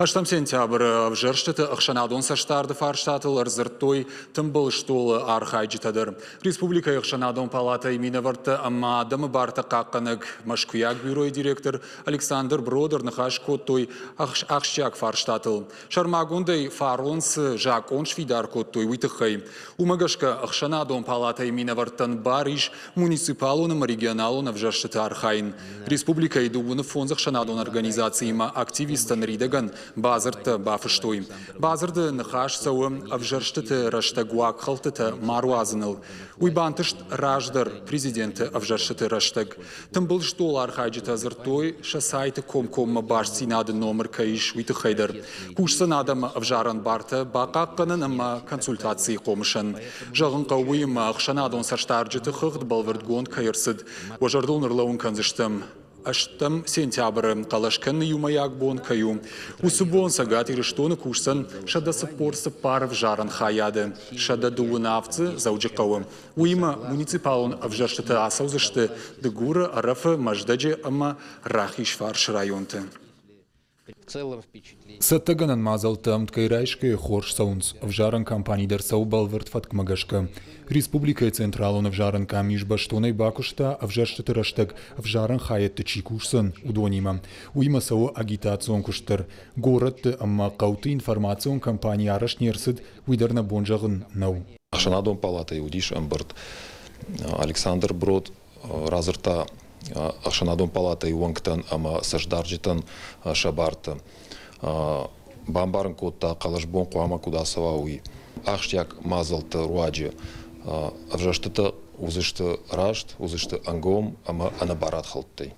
Аштам сентябры æвзæрстыты æхсæнадон саштарды фарстатыл æрдзырдтой Тымбыл столы архайджытæдыр. Республикæйы палатәйы минæвæрттæ адәмы бартæ хъахъхъәнәг Мæскуыйаг бюройы директор Александр Брод æрныхас кодтой ахсджиаг фарстатыл. Сәрмагондәй фарон закъон сфидар кодтой тыххæй. Уымæ æхсæнадон палатәйы минæвæрттән бариш муниципалон регионалон æвзæрстыты архайын. Республикæйы дуыны фонд æхсæнадон организацияма активистан ридаган базырты бафыштой. Базырды нахаш сауым æвзæрстыты раштагуак халтыты маруазыныл. Уйбантышт раждар президенты æвзæрстыты раштаг. Тымбыл стол архайджытæ зыртой шасайты комкомма баш синады номер кайыш тыххæйдыр. Кушсан адам æвзæран барты бақаққанын ама консультации қомышын. Жағын қауыйым æхсæнадон саштарджыты хығд балвырдгон кайырсыд. Важардон ырлауын канзыштым. Аштам сентябры калашкан Уымæ бон каю. Усубон Цæгат Ирыстоны кушсан шада сапорсы парв жаран хаяды. Шада дуынавцы заужықауы. Уымæ муниципалон æвзæрстыты асаузышты дыгуры арафы маждаджы ама рахиш фарш районты. Саттаганан мазалтам ткайрайшкы хорш саунс æвзæран компанийдар сау балвырт фаткмагашка. Республикæйы централон æвзæран камиш баштонай бакушта æвзæрстыты раштаг æвзæран хаятты чикушсан удонима. Уымæ сау агитацион куштыр. Городты ама қауты информацион компания арашнерсыд уйдарна бонжағын нау. æхсæнадон палатæйы удиш амбырт Александр Брод разырта æхсæнадон палатæйы уаңктан ама саждаржитан шабарты. Бамбарын котта қалашбон қуама кудасава уи. Ахсджиаг мазалты руаджи. æвзæрстыты узышты рашт, узышты ангом ама анабарат халттай.